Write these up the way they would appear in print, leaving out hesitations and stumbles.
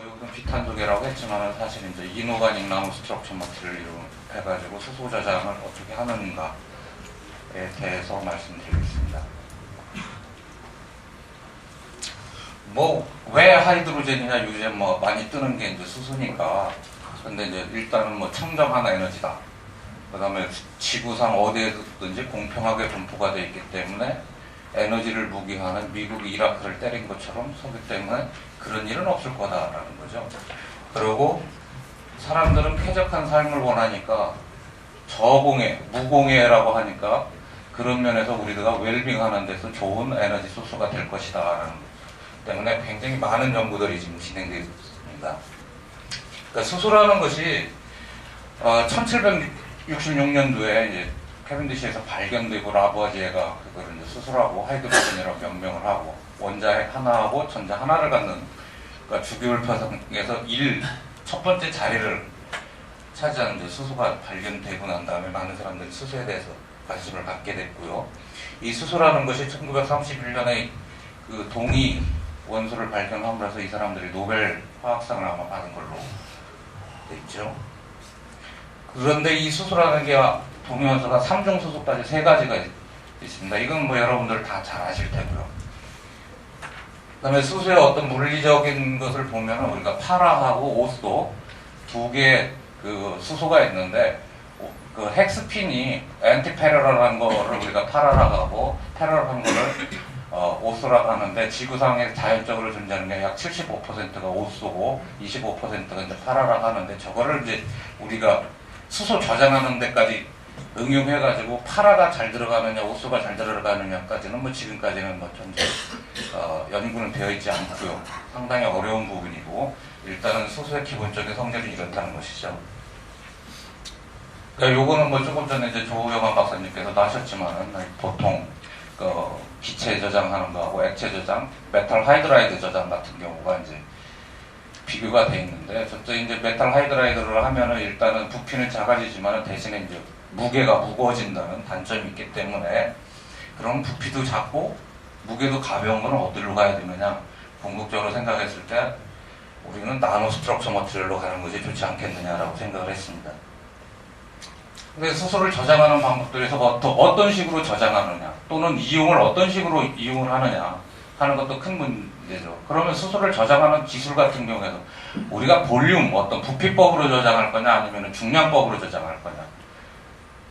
여기서 비탄소계라고 했지만 사실 이제 이노가닉 나노 스트럭처 머티리얼 해가지고 수소 저장을 어떻게 하는가에 대해서 말씀드리겠습니다. 뭐 왜 하이드로젠이냐 요새 뭐 많이 뜨는 게 이제 수소니까. 근데 이제 일단은 뭐 청정한 에너지다. 그다음에 지구상 어디에든지 공평하게 분포가 되어 있기 때문에 에너지를 무기화하는 미국이 이라크를 때린 것처럼 서기 때문에 그런 일은 없을 거다라는 거죠. 그리고 사람들은 쾌적한 삶을 원하니까 저공해, 무공해라고 하니까 그런 면에서 우리가 웰빙하는 데서 좋은 에너지 소스가 될 것이다라는 것 때문에 굉장히 많은 연구들이 지금 진행되고 있습니다. 그러니까 수소라는 것이 1766년도에 이제 캐벤디시에서 발견되고 라부아지에가 그걸 이제 수소라고 하이드로젠이라고 명명을 하고 원자핵 하나하고 전자 하나를 갖는 그러니까 주기율표상에서 첫 번째 자리를 차지하는 이제 수소가 발견되고 난 다음에 많은 사람들이 수소에 대해서 관심을 갖게 됐고요. 이 수소라는 것이 1931년에 그 동위 원소를 발견함으로써 이 사람들이 노벨 화학상을 아마 받은 걸로 됐죠. 그런데 이 수소라는 게 동위원소가 3중 수소까지 3가지가 있습니다. 이건 뭐 여러분들 다 잘 아실 테고요. 그 다음에 수소의 어떤 물리적인 것을 보면 우리가 파라하고 오소 두 개의 그 수소가 있는데 그 헥스핀이 엔티페러라는 거를 우리가 파라라고 하고 페러라는 거를 오소라고 하는데 지구상에 자연적으로 존재하는 게 약 75%가 오소고 25%가 이제 파라라고 하는데 저거를 이제 우리가 수소 저장하는 데까지 응용해가지고 파라가 잘 들어가느냐 오소가 잘 들어가느냐까지는 뭐 지금까지는 뭐 현재 연구는 되어 있지 않고요. 상당히 어려운 부분이고 일단은 수소의 기본적인 성질은 이렇다는 것이죠. 그러니까 요거는 뭐 조금 전에 이제 조영환 박사님께서도 하셨지만은 보통 기체 저장하는 거하고 액체 저장, 메탈 하이드라이드 저장 같은 경우가 이제 비교가 돼 있는데 저쪽 이제 메탈 하이드라이드를 하면은 일단은 부피는 작아지지만은 대신에 이제 무게가 무거워진다는 단점이 있기 때문에 그럼 부피도 작고 무게도 가벼운 건 어디로 가야 되느냐 궁극적으로 생각했을 때 우리는 나노 스트럭처 머티리얼로 가는 것이 좋지 않겠느냐라고 생각을 했습니다. 근데 수소를 저장하는 방법들에서 어떤 식으로 저장하느냐 또는 이용을 어떤 식으로 이용을 하느냐 하는 것도 큰 문제죠. 그러면 수소를 저장하는 기술 같은 경우에는 우리가 볼륨 어떤 부피법으로 저장할 거냐 아니면 중량법으로 저장할 거냐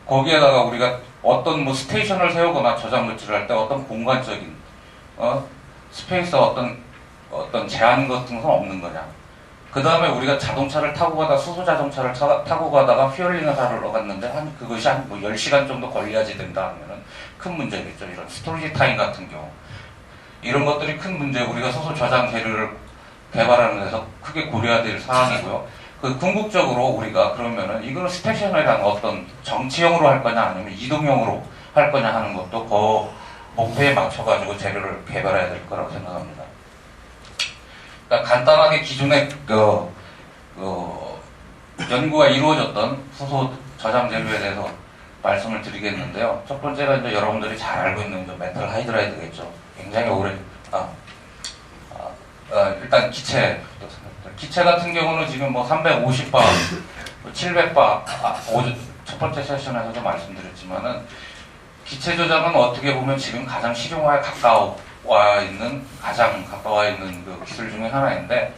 거기에다가 우리가 어떤 뭐 스테이션을 세우거나 저장 물질을 할 때 어떤 공간적인 스페이스 어떤 제한 같은 건 없는 거냐. 그 다음에 우리가 자동차를 타고 가다가 수소 자동차를 타고 가다가 퓨얼링을 하러 갔는데 그것이 한 뭐 10시간 정도 걸려야지 된다 하면은 큰 문제겠죠. 이런 스토리지 타임 같은 경우. 이런 것들이 큰 문제, 우리가 수소 저장 재료를 개발하는 데서 크게 고려해야 될 사항이고요. 그 궁극적으로 우리가 그러면은 이거는 스테이션이라는 어떤 정치형으로 할 거냐 아니면 이동형으로 할 거냐 하는 것도 그 목표에 맞춰가지고 재료를 개발해야 될 거라고 생각합니다. 그러니까 간단하게 기존에 연구가 이루어졌던 수소 저장 재료에 대해서 말씀을 드리겠는데요. 첫 번째가 이제 여러분들이 잘 알고 있는 메탈 하이드라이드겠죠. 굉장히 오래 일단 기체 같은 경우는 지금 뭐 350바, 700바 첫 번째 세션에서도 말씀드렸지만은 기체 저장은 어떻게 보면 지금 가장 실용화에 가까워 있는 그 기술 중에 하나인데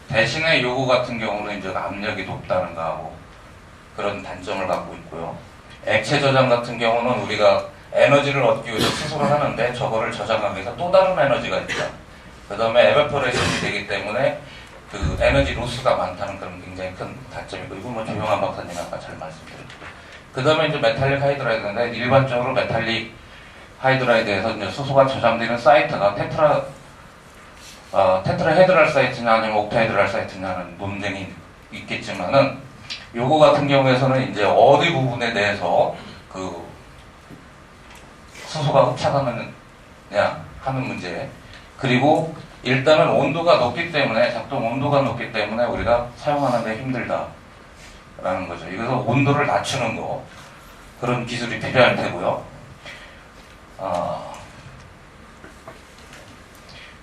대신에 요거 같은 경우는 이제 압력이 높다는 거하고 그런 단점을 갖고 있고요. 액체 저장 같은 경우는 우리가 에너지를 얻기 위해서 수소를 하는데 저거를 저장하기 위해서 또 다른 에너지가 있다. 그 다음에 에버퍼레이션이 되기 때문에 그 에너지 로스가 많다는 그런 굉장히 큰 단점이고 이건 뭐 조용한 박사님 아까 잘 말씀드렸고 그 다음에 이제 메탈릭 하이드라이드인데 일반적으로 메탈릭 하이드라이드에서 이제 수소가 저장되는 사이트가 테트라헤드랄 사이트냐 아니면 옥타헤드랄 사이트냐는 논쟁이 있겠지만은 요거 같은 경우에서는 이제 어디 부분에 대해서 그 수소가 흡착하느냐 하는 문제 그리고 일단은 온도가 높기 때문에 작동 온도가 높기 때문에 우리가 사용하는데 힘들다라는 거죠. 이래서 온도를 낮추는 거 그런 기술이 필요할 테고요.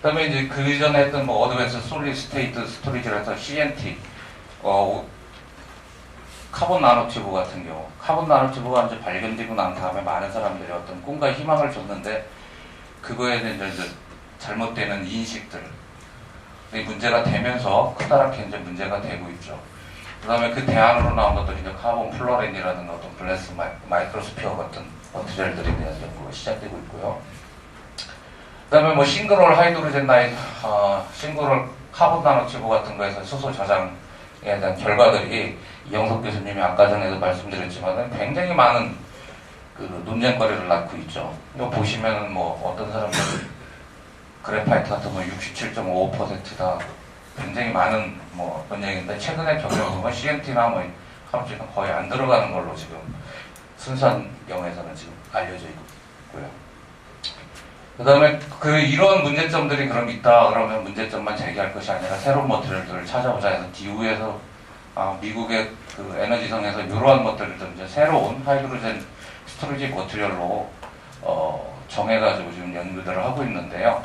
그다음에 이제 그 전에 했던 뭐 어드밴스 솔리드 스테이트 스토리지라서 CNT, 카본 나노튜브 같은 경우, 카본 나노튜브가 이제 발견되고 난 다음에 많은 사람들이 어떤 꿈과 희망을 줬는데 그거에 대한 이제 잘못되는 인식들, 문제가 되면서 커다랗게 이제 문제가 되고 있죠. 그 다음에 그 대안으로 나온 것들이 이제 카본 플로렌이라든가 어떤 블레스 마이크로스피어 같은 머티리얼들에 대한 연구가 시작되고 있고요. 그 다음에 뭐 싱글홀 하이드로젠 싱글홀 카본 나노튜브 같은 거에서 수소 저장에 대한 결과들이 이영석 교수님이 아까 전에도 말씀드렸지만 굉장히 많은 그 논쟁거리를 낳고 있죠. 이거 보시면은 뭐 어떤 사람들은 그래파이트 같은 거 67.5%다 굉장히 많은 뭐 논쟁인데 최근에 경우는 CNT나 뭐 카본은 거의 안 들어가는 걸로 지금 순수한 경우에서는 지금 알려져 있고요. 그 다음에 이런 문제점들이 그럼 있다 그러면 문제점만 제기할 것이 아니라 새로운 머티리얼들을 찾아보자 해서 DO에서 미국의 그 에너지성에서 이러한 것들을 좀 이제 새로운 하이드로젠 스토리지 머티리얼로 정해가지고 지금 연구들을 하고 있는데요.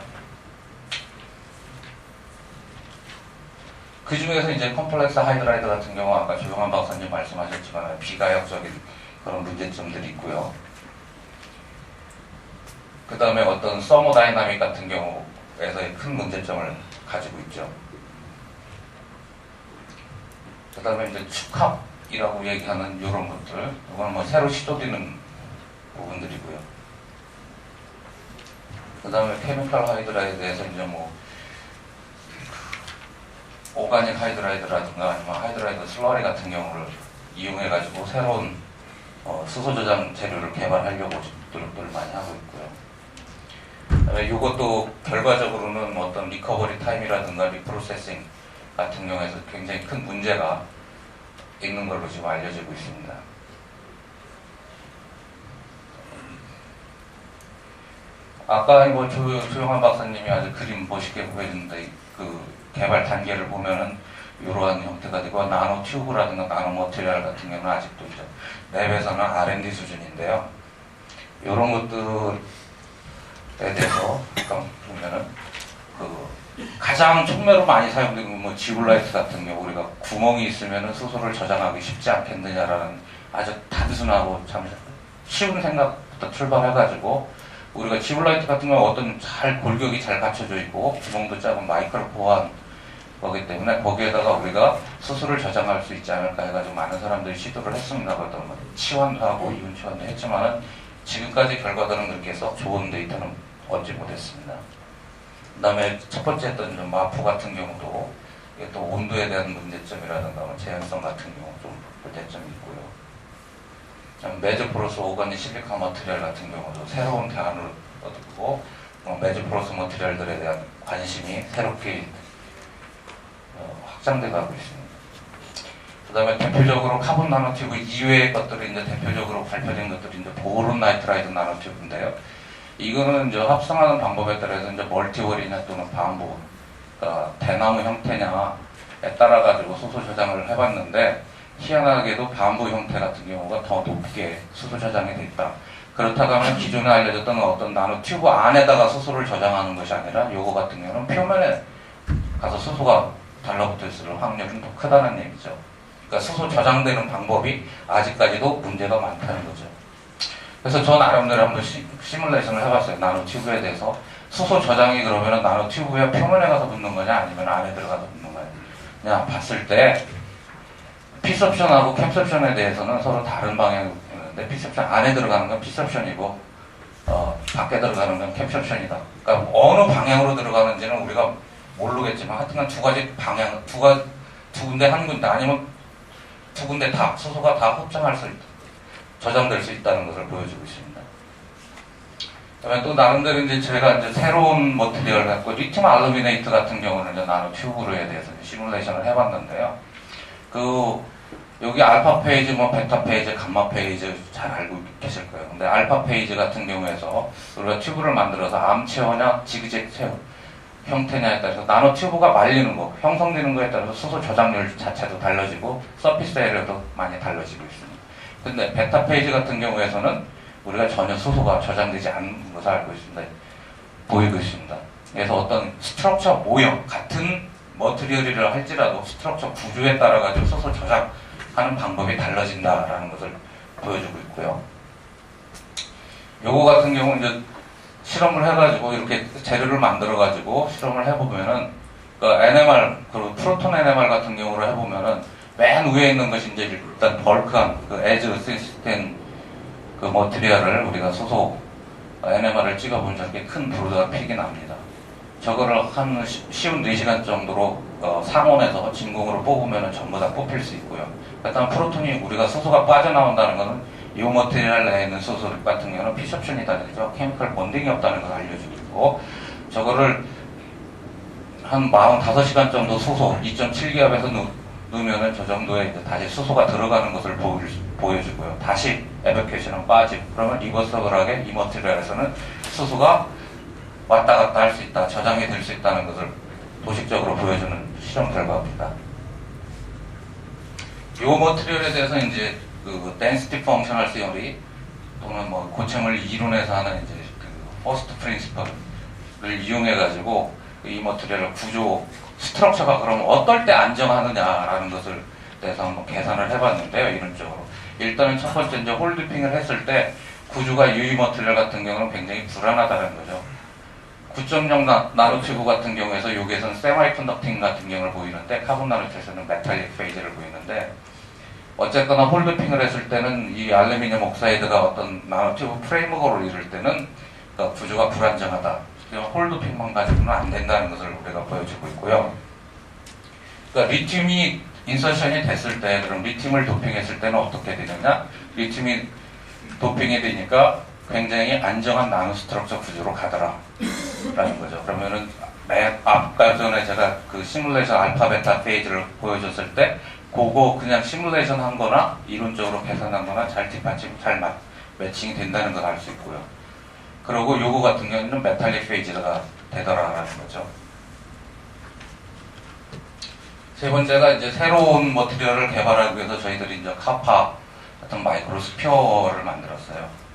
그 중에서 이제 컴플렉스 하이드라이드 같은 경우 아까 조영환 박사님 말씀하셨지만 비가역적인 그런 문제점들이 있고요. 그 다음에 어떤 서모다이나믹 같은 경우에서의 큰 문제점을 가지고 있죠. 그 다음에 이제 축합이라고 얘기하는 이런 것들, 이건 뭐 새로 시도되는 부분들이고요. 그 다음에 케미컬 하이드라이드에서 이제 뭐 오가닉 하이드라이드라든가 아니면 하이드라이드 슬러리 같은 경우를 이용해가지고 새로운 수소 저장 재료를 개발하려고 노력들을 많이 하고 있고요. 이것도 결과적으로는 뭐 어떤 리커버리 타임이라든가 리프로세싱 같은 경우에서 굉장히 큰 문제가 있는 걸로 지금 알려지고 있습니다. 아까 뭐 조영환 박사님이 아주 그림 멋있게 보여줬는데 그 개발 단계를 보면은 이러한 형태가 되고 나노 튜브라든가 나노 머티리얼 같은 경우는 아직도 이제 랩에서는 R&D 수준인데요. 이런 것들에 대해서 보면은 그 가장 촉매로 많이 사용되는 뭐 지블라이트 같은 경우 우리가 구멍이 있으면은 수소를 저장하기 쉽지 않겠느냐라는 아주 단순하고 참 쉬운 생각부터 출발해가지고 우리가 지블라이트 같은 경우 어떤 골격이 잘 갖춰져 있고 구멍도 작은 마이크로 보안 거기 때문에 거기에다가 우리가 수소를 저장할 수 있지 않을까 해가지고 많은 사람들이 시도를 했습니다. 어떤 치환도 하고 이온 치환도 했지만은 지금까지 결과들은 그렇게 해서 좋은 데이터는 얻지 못했습니다. 그 다음에 첫 번째 했던 마포 같은 경우도 이게 또 온도에 대한 문제점이라든가 제한성 같은 경우 좀 문제점이 있고요. 메즈포러스 오가닉 실리카 머티리얼 같은 경우도 새로운 대안을 얻고 메즈포러스 머티리얼들에 대한 관심이 새롭게 확장돼 가고 있습니다. 그 다음에 대표적으로 카본 나노튜브 이외의 것들이 이제 대표적으로 발표된 것들이 이제 보론 나이트라이드 나노튜브인데요. 이거는 이제 합성하는 방법에 따라서 이제 멀티월이냐 또는 반복, 그러니까 대나무 형태냐에 따라 가지고 수소 저장을 해봤는데 희한하게도 반복 형태 같은 경우가 더 높게 수소 저장이 됐다. 그렇다고 하면 기존에 알려졌던 어떤 나노튜브 안에다가 수소를 저장하는 것이 아니라 요거 같은 경우는 표면에 가서 수소가 달라붙어 있을 확률은 더 크다는 얘기죠. 그러니까 수소 저장되는 방법이 아직까지도 문제가 많다는 거죠. 그래서 저 나름대로 한번 시뮬레이션을 해봤어요. 나노튜브에 대해서. 수소 저장이 그러면 나노튜브의 표면에 가서 붙는 거냐 아니면 안에 들어가서 붙는 거냐. 그냥 봤을 때 피섭션하고 캡섭션에 대해서는 서로 다른 방향이 있는데 피섭션 안에 들어가는 건 피섭션이고 밖에 들어가는 건 캡섭션이다. 그러니까 어느 방향으로 들어가는지는 우리가 모르겠지만 하여튼간 두 가지 방향, 두 군데 한 군데 아니면 두 군데 다 수소가 다 흡착할 수 있다. 저장될 수 있다는 것을 보여주고 있습니다. 그다음에 또 나름대로 이제 제가 이제 새로운 머티리얼 갖고 리튬 알루미네이트 같은 경우는 이제 나노 튜브로에 대해서 시뮬레이션을 해봤는데요. 여기 알파 페이지, 뭐 베타 페이지, 감마 페이지 잘 알고 계실 거예요. 근데 알파 페이지 같은 경우에서 우리가 튜브를 만들어서 암체어냐 지그재그 체어 형태냐에 따라서 나노 튜브가 말리는 거, 형성되는 거에 따라서 수소 저장률 자체도 달라지고 서피스 에리어도 많이 달라지고 있습니다. 근데 베타 페이지 같은 경우에서는 우리가 전혀 수소가 저장되지 않는 것을 알고 있습니다. 보이고 있습니다. 그래서 어떤 스트럭처 모형, 같은 머티리얼이라 할지라도 스트럭처 구조에 따라 가지고 소설 저장하는 방법이 달라진다라는 것을 보여주고 있고요. 요거 같은 경우는 이제 실험을 해가지고 이렇게 재료를 만들어가지고 실험을 해보면은 그 NMR, 그 프로톤 NMR 같은 경우로 해보면은 맨 위에 있는 것이 이제 일단 벌크한 그 에즈 센시티한 그 머티리얼을 우리가 소속 NMR을 찍어보면 저렇게 큰 브로드가 픽이 납니다. 저거를 한 쉬운 4시간 정도로 상온에서 진공으로 뽑으면 전부 다 뽑힐 수 있고요. 그다음 프로톤이 우리가 수소가 빠져나온다는 것은 이 머티리얼 내에 있는 수소 같은 경우는 피셔션이다죠. 케미컬 본딩이 없다는 걸 알려주고 있고, 저거를 한 45시간 정도 수소 2.7기압에서 넣으면은 저 정도의 이제 다시 수소가 들어가는 것을 보여주고요. 다시 에버케이션은 빠지고, 그러면 리버서블하게 이 머티리얼에서는 수소가 왔다 갔다 할 수 있다, 저장이 될 수 있다는 것을 도식적으로 보여주는 실험 결과입니다. 이 머티리얼에 대해서 이제 그 density functional theory 또는 뭐 고체물 이론에서 하는 이제 그 first principle를 이용해 가지고 이 머티리얼 구조 스트럭처가 그럼 어떨 때 안정하느냐라는 것을 대해서 한번 계산을 해봤는데요. 이론적으로 일단은 첫 번째 이제 홀드핑을 했을 때 구조가 유리 머티리얼 같은 경우는 굉장히 불안하다는 거죠. 9.0 나노튜브 같은 경우에서 여기에서는 세마이 컨덕팅 같은 경우를 보이는데 카본 나노튜브에서는 메탈릭 페이지를 보이는데, 어쨌거나 홀드핑을 했을 때는 이 알루미늄 옥사이드가 어떤 나노튜브 프레임워크로 이룰 때는 그러니까 구조가 불안정하다. 홀드핑만 가지고는 안 된다는 것을 우리가 보여주고 있고요. 그러니까 리튬이 인서션이 됐을 때, 그럼 리튬을 도핑했을 때는 어떻게 되느냐? 리튬이 도핑이 되니까 굉장히 안정한 나노 스트럭처 구조로 가더라 라는 거죠. 그러면은 아까 전에 제가 그 시뮬레이션 알파 베타 페이지를 보여줬을 때 그거 그냥 시뮬레이션 한 거나 이론적으로 계산한 거나 잘 뒷받침, 잘 매칭이 된다는 걸 알 수 있고요. 그리고 요거 같은 경우는 메탈릭 페이지가 되더라라는 거죠. 세 번째가 이제 새로운 머티리얼을 개발하기 위해서 저희들이 이제 카파 같은 마이크로스피어를 만들었어요.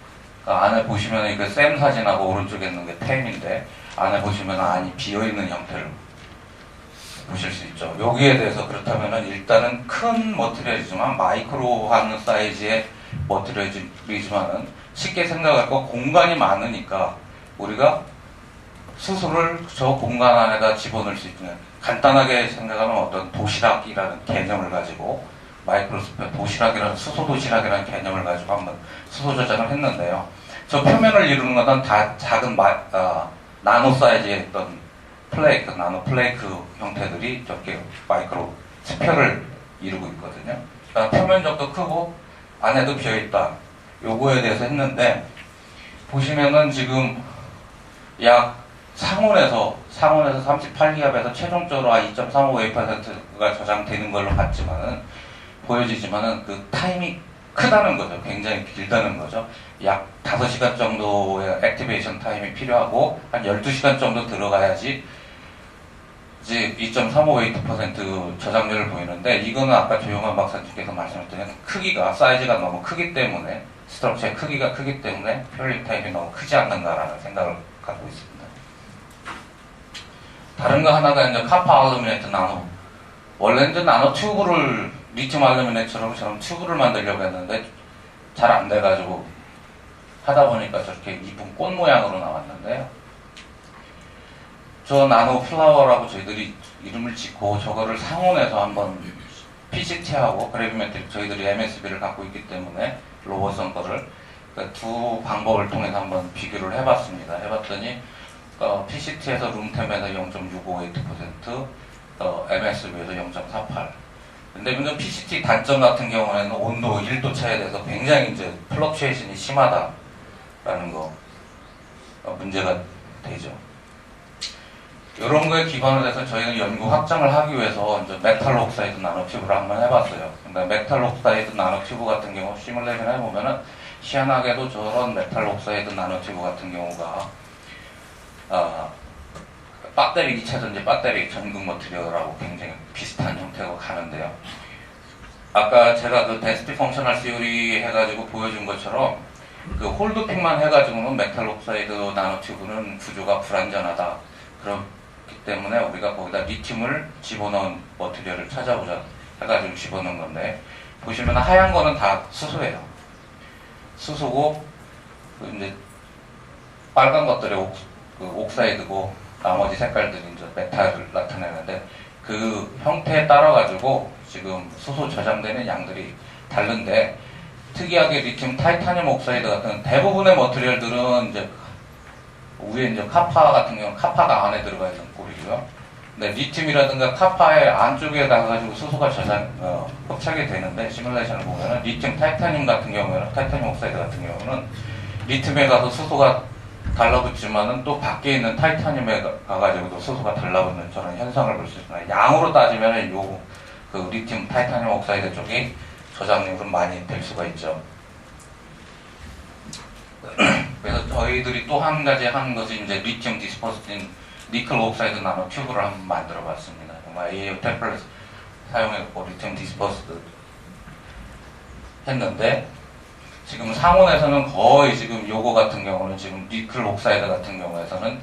그러니까 안에 보시면 이거 샘 사진하고 오른쪽에 있는 게 템인데, 안에 보시면 안이 비어있는 형태를 보실 수 있죠. 여기에 대해서 그렇다면은 일단은 큰 머티리얼이지만 마이크로한 사이즈의 머티리얼이지만은 쉽게 생각할 거 공간이 많으니까 우리가 수소를 저 공간 안에다 집어넣을 수 있는, 간단하게 생각하면 어떤 도시락이라는 개념을 가지고 마이크로스피어 도시락이라는 수소 도시락이라는 개념을 가지고 한번 수소 저장을 했는데요. 저 표면을 이루는 것은 다 작은 나노 사이즈의 어떤 플레이크, 나노 플레이크 형태들이 저렇게 마이크로 스피어를 이루고 있거든요. 그러니까 표면적도 크고 안에도 비어있다. 요거에 대해서 했는데, 보시면은 지금 약 상온에서 38기압에서 최종적으로 2.358%가 저장되는 걸로 봤지만은, 보여지지만은 그 타임이 크다는 거죠. 굉장히 길다는 거죠. 약 5시간 정도의 액티베이션 타임이 필요하고 한 12시간 정도 들어가야지 이제 2.358% 저장률을 보이는데, 이거는 아까 조용한 박사님께서 말씀하셨던 크기가, 사이즈가 너무 크기 때문에, 스트럭처의 크기가 크기 때문에 퓨어링 타임이 너무 크지 않는가라는 생각을 갖고 있습니다. 다른 거 하나가 이제 카파 알루미네이트 나노. 원래 이제 나노 튜브를 리튬 알루미네처럼 튜브를 만들려고 했는데 잘 안 돼가지고 하다 보니까 저렇게 이쁜 꽃 모양으로 나왔는데요. 저 나노 플라워라고 저희들이 이름을 짓고 저거를 상온에서 한번 PCT하고 그래비메트릭, 저희들이 MSB를 갖고 있기 때문에 로버선 거를 그러니까 두 방법을 통해서 한번 비교를 해봤습니다. 해봤더니 PCT에서 룸템에서 0.658%, MSB에서 0.48. 근데 먼저 PCT 단점 같은 경우에는 온도 1도 차에 대해서 굉장히 이제 플럭추에이션이 심하다라는 거 문제가 되죠. 이런 거에 기반을 해서 저희는 연구 확장을 하기 위해서 이제 메탈 옥사이드 나노튜브를 한번 해봤어요. 근데 메탈 옥사이드 나노튜브 같은 경우 시뮬레이션 해보면은 희한하게도 저런 메탈 옥사이드 나노튜브 같은 경우가 배터리 기체든지 배터리 전극 머티리얼하고 굉장히 비슷한 형태로 가는데요. 아까 제가 그 데스티 펑셔널 시오리 해가지고 보여준 것처럼 그 홀드핑만 해가지고는 메탈 옥사이드 나노튜브는 구조가 불안전하다. 그렇기 때문에 우리가 거기다 리튬을 집어넣은 머티리얼을 찾아보자 해가지고 집어넣은 건데, 보시면 하얀 거는 다 수소예요. 수소고, 이제 빨간 것들이 옥사이드고, 나머지 색깔들이 이제 메탈을 나타내는데, 그 형태에 따라 가지고 지금 수소 저장되는 양들이 다른데, 특이하게 리튬 타이타늄 옥사이드 같은 대부분의 머티리얼들은 이제 위에 이제 카파 같은 경우는 카파가 안에 들어가 있는 꼴이고요. 근데 리튬이라든가 카파의 안쪽에 나가가지고 수소가 흡착이 되는데, 시뮬레이션을 보면은 리튬 타이타늄 같은 경우에는, 타이타늄 옥사이드 같은 경우는 리튬에 가서 수소가 달라붙지만은 또 밖에 있는 타이타늄에 가가지고도 수소가 달라붙는 저런 현상을 볼 수 있습니다. 양으로 따지면은 그 리튬 타이타늄 옥사이드 쪽이 저장률은 많이 될 수가 있죠. 그래서 저희들이 또 한 가지 한 것이 이제 리튬 디스퍼스인 니켈 옥사이드 나노 튜브를 한번 만들어 봤습니다. 정말 AO 템플릿 사용해서 리튬 디스퍼스드 했는데, 지금 상온에서는 거의 지금 요거 같은 경우는 지금 니켈 옥사이드 같은 경우에서는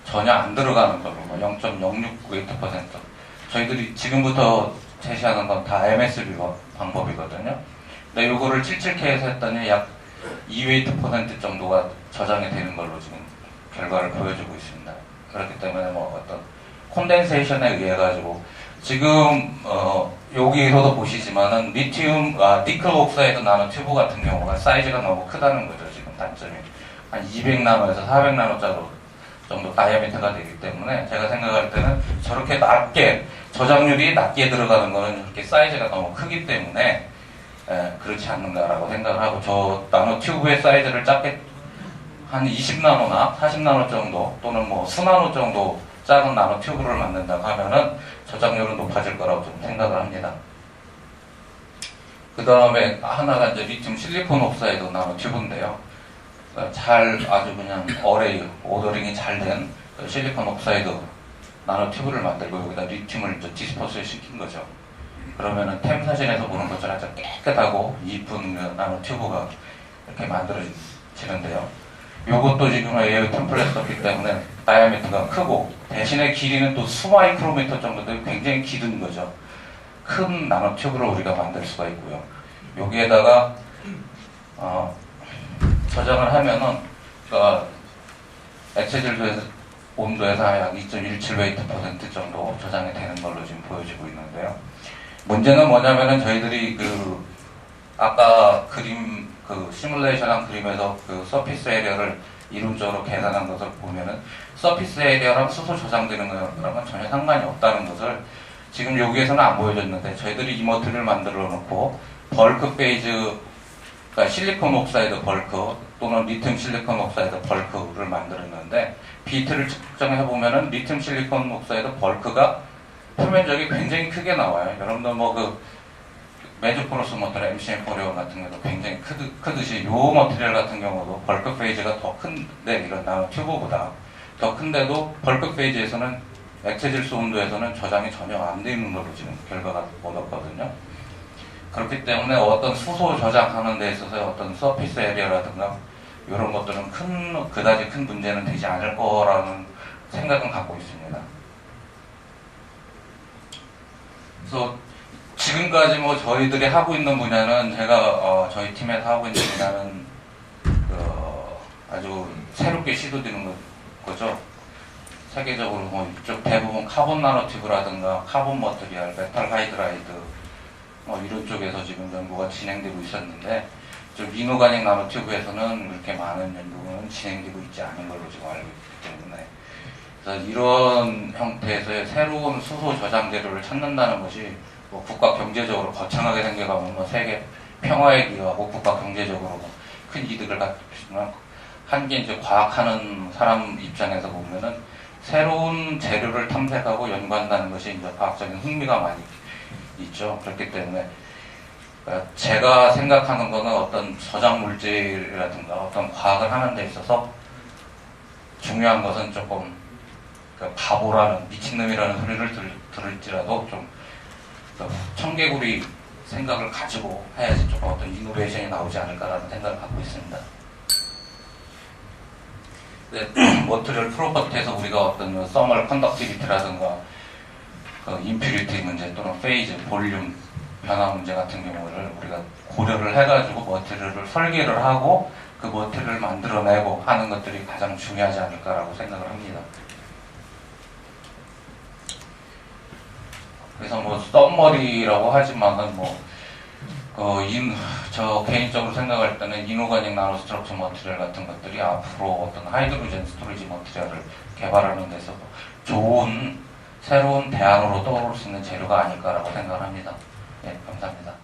전혀 안 들어가는 걸로 0.069% 저희들이 지금부터 제시하는 건 다 MSB 방법이거든요. 근데 요거를 77K에서 했더니 약 2% 정도가 저장이 되는 걸로 지금 결과를 보여주고 있습니다. 그렇기 때문에 뭐 어떤 콘덴세이션에 의해 가지고 지금 여기서도 보시지만은 니켈 옥사이드 나노 튜브 같은 경우가 사이즈가 너무 크다는 거죠. 지금 단점이 한 200나노에서 400나노 정도 다이아미터가 되기 때문에, 제가 생각할 때는 저렇게 낮게 저장률이 낮게 들어가는 거는 이렇게 사이즈가 너무 크기 때문에 그렇지 않는가라고 생각을 하고, 저 나노 튜브의 사이즈를 작게 한 20나노나 40나노 정도 또는 뭐 수나노 정도 작은 나노 튜브를 만든다고 하면은 저장률은 높아질 거라고 좀 생각을 합니다. 그 다음에 하나가 이제 리튬 실리콘 옥사이드 나노 튜브인데요. 아주 그냥 오더링이 잘 된 실리콘 옥사이드 나노 튜브를 만들고 여기다 리튬을 이제 디스퍼스 시킨 거죠. 그러면은 템 사진에서 보는 것처럼 아주 깨끗하고 이쁜 나노 튜브가 이렇게 만들어지는데요. 요것도 지금 AO 템플릿이기 때문에 다이아미터가 크고, 대신에 길이는 또 수마이크로미터 정도 되고 굉장히 길은 거죠. 큰 나노 튜브를 우리가 만들 수가 있고요. 여기에다가 저장을 하면은 액체질 온도에서 약 2.17% 정도 저장이 되는 걸로 지금 보여지고 있는데요. 문제는 뭐냐면은 저희들이 아까 시뮬레이션한 그림에서 서피스 에리어를 이론적으로 계산한 것을 보면은 서피스 에리어랑 수소 저장되는 거랑은 전혀 상관이 없다는 것을 지금 여기에서는 안 보여줬는데, 저희들이 이 머티리얼을 만들어 놓고 벌크 페이즈, 그러니까 실리콘 옥사이드 벌크 또는 리튬 실리콘 옥사이드 벌크를 만들었는데, 비트를 측정해 보면은 리튬 실리콘 옥사이드 벌크가 표면적이 굉장히 크게 나와요. 여러분들 메조포러스 모터나 MCM401 같은 경우도 굉장히 크듯이 요 머티리얼 같은 경우도 벌크 페이지가 더 큰데, 이런 나노 튜브보다 더 큰데도 벌크 페이지에서는 액체질소 온도에서는 저장이 전혀 안 되는 걸로 지금 결과가 얻었거든요. 그렇기 때문에 어떤 수소 저장하는 데 있어서 어떤 서피스 에리어라든가 이런 것들은 그다지 큰 문제는 되지 않을 거라는 생각은 갖고 있습니다. 그래서 지금까지 뭐 저희들이 하고 있는 분야는, 제가 저희 팀에서 하고 있는 분야는 아주 새롭게 시도되는 거죠. 세계적으로 뭐 이쪽 대부분 카본 나노튜브라든가 카본 머티리얼, 메탈 하이드라이드 뭐 이런 쪽에서 지금 연구가 진행되고 있었는데, 좀 이노가닉 나노튜브에서는 그렇게 많은 연구는 진행되고 있지 않은 걸로 지금 알고 있기 때문에, 그래서 이런 형태에서의 새로운 수소 저장 재료를 찾는다는 것이 뭐 국가 경제적으로 거창하게 생겨가면 뭐 세계 평화에 기여하고 국가 경제적으로 큰 이득을 갖지만, 한게 이제 과학하는 사람 입장에서 보면은 새로운 재료를 탐색하고 연구한다는 것이 이제 과학적인 흥미가 많이 있죠. 그렇기 때문에 제가 생각하는 거는 어떤 저장 물질이라든가 어떤 과학을 하는 데 있어서 중요한 것은 조금 바보라는, 미친놈이라는 소리를 들을지라도 좀 청개구리 생각을 가지고 해야지 조금 어떤 이노베이션이 나오지 않을까라는 생각을 갖고 있습니다. 머티리얼 프로퍼티에서 우리가 어떤 서멀 컨덕티비티라든가 그 임퓨리티 문제 또는 페이즈, 볼륨 변화 문제 같은 경우를 우리가 고려를 해가지고 머티리얼을 설계를 하고 그 머티리얼을 만들어내고 하는 것들이 가장 중요하지 않을까라고 생각을 합니다. 그래서 뭐 썸머리라고 하지만은 저 개인적으로 생각할 때는 이노가닉 나노 스트럭처 머티리얼 같은 것들이 앞으로 어떤 하이드로젠 스토리지 머티리얼을 개발하는 데서 좋은 새로운 대안으로 떠오를 수 있는 재료가 아닐까라고 생각을 합니다. 네, 감사합니다.